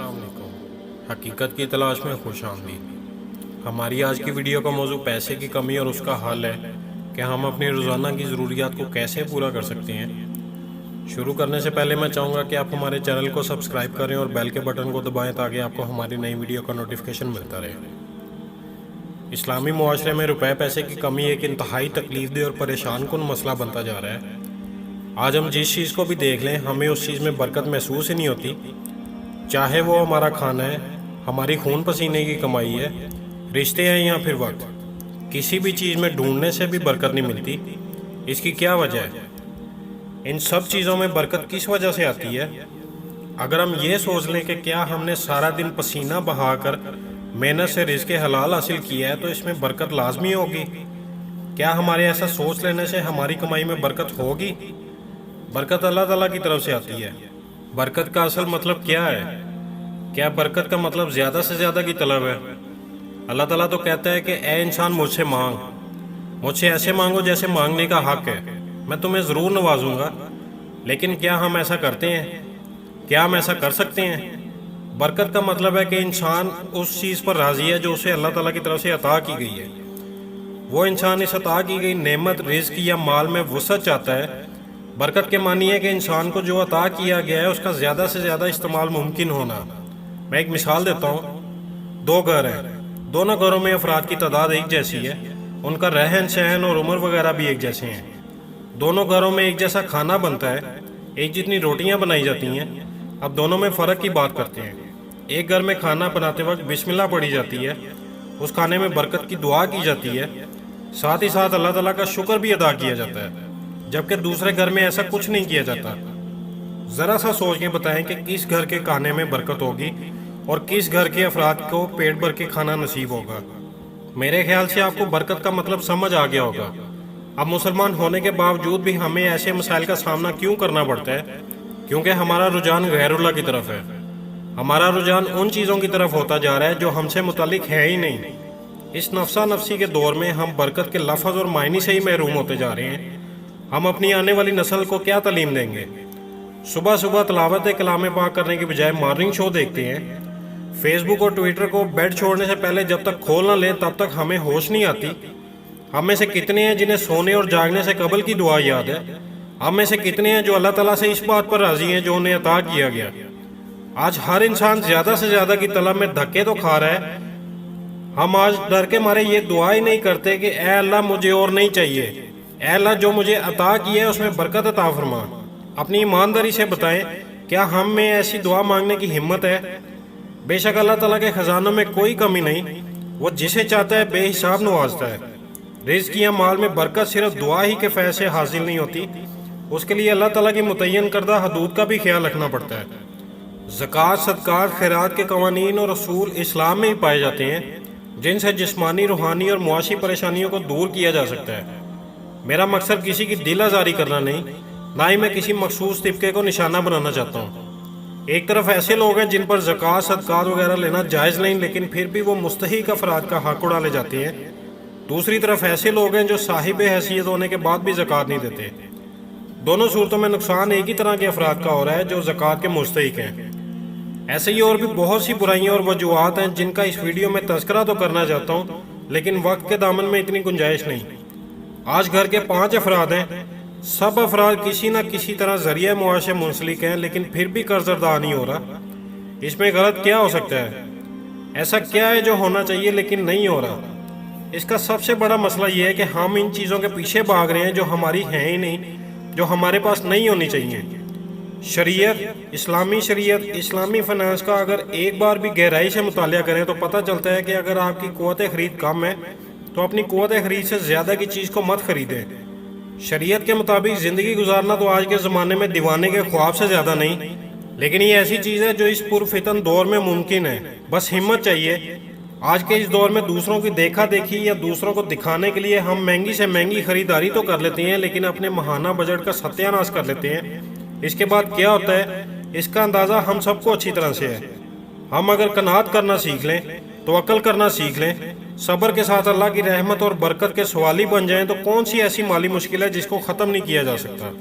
अस्सलाम वालेकुम। हकीकत की तलाश में खुश आमदीद। हमारी आज की वीडियो का मौजू पैसे की कमी और उसका हल है कि हम अपनी रोज़ाना की ज़रूरियात को कैसे पूरा कर सकते हैं। शुरू करने से पहले मैं चाहूँगा कि आप हमारे चैनल को सब्सक्राइब करें और बेल के बटन को दबाएं ताकि आपको हमारी नई वीडियो का नोटिफिकेशन मिलता रहे। इस्लामी मुआशरे में रुपए पैसे की कमी एक इंतहाई तकलीफदेह और परेशान कुन मसला बनता जा रहा है। आज हम जिस चीज़ को भी देख लें हमें उस चीज़ में बरकत महसूस ही नहीं होती, चाहे वो हमारा खाना है, हमारी खून पसीने की कमाई है, रिश्ते हैं या फिर वक्त। किसी भी चीज़ में ढूंढने से भी बरकत नहीं मिलती। इसकी क्या वजह है? इन सब चीज़ों में बरकत किस वजह से आती है? अगर हम ये सोच लें कि क्या हमने सारा दिन पसीना बहाकर मेहनत से रिज़्क़ हलाल हासिल किया है तो इसमें बरकत लाजमी होगी। क्या हमारे ऐसा सोच लेने से हमारी कमाई में बरकत होगी? बरकत अल्लाह ताला की तरफ से आती है। बरकत का असल मतलब क्या है? क्या बरकत का मतलब ज़्यादा से ज़्यादा की तलब है? अल्लाह ताला तो कहता है कि ए इंसान मुझसे मांग, मुझसे ऐसे मांगो जैसे मांगने का हक है, मैं तुम्हें ज़रूर नवाजूंगा। लेकिन क्या हम ऐसा करते हैं? क्या हम ऐसा कर सकते हैं? बरकत का मतलब है कि इंसान उस चीज़ पर राज़ी है जो उसे अल्लाह ताला की तरफ से अता की गई है। वो इंसान इस अता की गई नेमत, रिज़्क़ या माल में वसअत चाहता है। बरकत के मानी है कि इंसान को जो अता किया गया है उसका ज़्यादा से ज़्यादा इस्तेमाल मुमकिन होना। मैं एक मिसाल देता हूँ। दो घर हैं, दोनों घरों में अफराद की तादाद एक जैसी है, उनका रहन सहन और उम्र वगैरह भी एक जैसे हैं। दोनों घरों में एक जैसा खाना बनता है, एक जितनी रोटियाँ बनाई जाती हैं। अब दोनों में फ़र्क की बात करते हैं। एक घर में खाना बनाते वक्त बिस्मिल्लाह पढ़ी जाती है, उस खाने में बरकत की दुआ की जाती है, साथ ही साथ अल्लाह ताला का शुक्र भी अदा किया जाता है। जबकि दूसरे घर में ऐसा कुछ नहीं किया जाता। ज़रा सा सोच के बताएं कि किस घर के खाने में बरकत होगी और किस घर के अफराद को पेट भर के खाना नसीब होगा। मेरे ख्याल से आपको बरकत का मतलब समझ आ गया होगा। अब मुसलमान होने के बावजूद भी हमें ऐसे मसाइल का सामना क्यों करना पड़ता है? क्योंकि हमारा रुझान गैरुल्लाह की तरफ है। हमारा रुझान उन चीज़ों की तरफ होता जा रहा है जो हमसे मुतालिक है ही नहीं। इस नफसा नफसी के दौर में हम बरकत के लफ्ज़ और मायने से ही महरूम होते जा रहे हैं। हम अपनी आने वाली नस्ल को क्या तालीम देंगे? सुबह सुबह तलावत कलाम पाक करने के बजाय मॉर्निंग शो देखते हैं। फेसबुक और ट्विटर को बेड छोड़ने से पहले जब तक खोल ना लें तब तक हमें होश नहीं आती। हम में से कितने हैं जिन्हें सोने और जागने से कबल की दुआ याद है? हम में से कितने हैं जो अल्लाह ताला से इस बात पर राजी हैं जो उन्हें अता किया गया? आज हर इंसान ज़्यादा से ज़्यादा की तलब में धक्के तो खा रहा है। हम आज डर के मारे ये दुआ ही नहीं करते कि ए अल्लाह मुझे और नहीं चाहिए, ए अल्लाह जो मुझे अता किया है उसमें बरकत अता फरमा। अपनी ईमानदारी से बताएं, क्या हम में ऐसी दुआ मांगने की हिम्मत है? बेशक अल्लाह ताला के खजानों में कोई कमी नहीं, वो जिसे चाहता है बेहिसाब नवाजता है। रिज़्क़ या माल में बरकत सिर्फ दुआ ही के फैज़ से हासिल नहीं होती, उसके लिए अल्लाह ताला की मुतय्यन करदा हदूद का भी ख्याल रखना पड़ता है। ज़कात, सदक़ात, खैरात के कवानीन और असूल इस्लाम में ही पाए जाते हैं जिनसे जिस्मानी, रूहानी और मुआशी परेशानियों को दूर किया जा सकता है। मेरा मकसद किसी की दिल आज़ारी करना नहीं, ना ही मैं किसी मखसूस तिबके को निशाना बनाना चाहता हूँ। एक तरफ ऐसे लोग हैं जिन पर ज़कात, सदक़ात वगैरह लेना जायज़ नहीं, लेकिन फिर भी वो मुस्तहिक अफराद का हक उड़ा ले जाते हैं। दूसरी तरफ ऐसे लोग हैं जो साहिब हैसियत होने के बाद भी ज़कात नहीं देते। दोनों सूरतों में नुकसान एक ही तरह के अफराद का हो रहा है जो ज़कात के मुस्तहिक हैं। ऐसे ही और भी बहुत सी बुराइयां और वजूहात हैं जिनका इस वीडियो में तज़किरा तो करना चाहता हूँ, लेकिन वक्त के दामन में इतनी गुंजाइश नहीं। आज घर के 5 अफराद हैं, सब अफराद किसी न किसी तरह ज़रिए मुआश से मुंसलिक हैं, लेकिन फिर भी कर्ज अदा नहीं हो रहा। इसमें गलत क्या हो सकता है? ऐसा क्या है जो होना चाहिए लेकिन नहीं हो रहा? इसका सबसे बड़ा मसला यह है कि हम इन चीज़ों के पीछे भाग रहे हैं जो हमारी हैं ही नहीं, जो हमारे पास नहीं होनी चाहिए। शरीयत, इस्लामी शरीयत, इस्लामी फाइनेंस का अगर एक बार भी गहराई से मुतालिया करें तो पता चलता है कि अगर आपकी क़ुव्वत ख़रीद कम है तो अपनी क़ुव्वत ख़रीद से ज़्यादा की चीज़ को मत ख़रीदें। शरीयत के मुताबिक ज़िंदगी गुजारना तो आज के ज़माने में दीवाने के ख्वाब से ज़्यादा नहीं, लेकिन ये ऐसी चीज़ है जो इस पुरफितन दौर में मुमकिन है। बस हिम्मत चाहिए। आज के इस दौर में दूसरों की देखा देखी या दूसरों को दिखाने के लिए हम महंगी से महंगी ख़रीदारी तो कर लेते हैं, लेकिन अपने माहाना बजट का सत्यानाश कर लेते हैं। इसके बाद क्या होता है इसका अंदाज़ा हम सबको अच्छी तरह से है। हम अगर कनात करना सीख लें, तवक्कल करना सीख लें, सब्र के साथ अल्लाह की रहमत और बरकत के सवाली बन जाएं, तो कौन सी ऐसी माली मुश्किल है जिसको ख़त्म नहीं किया जा सकता।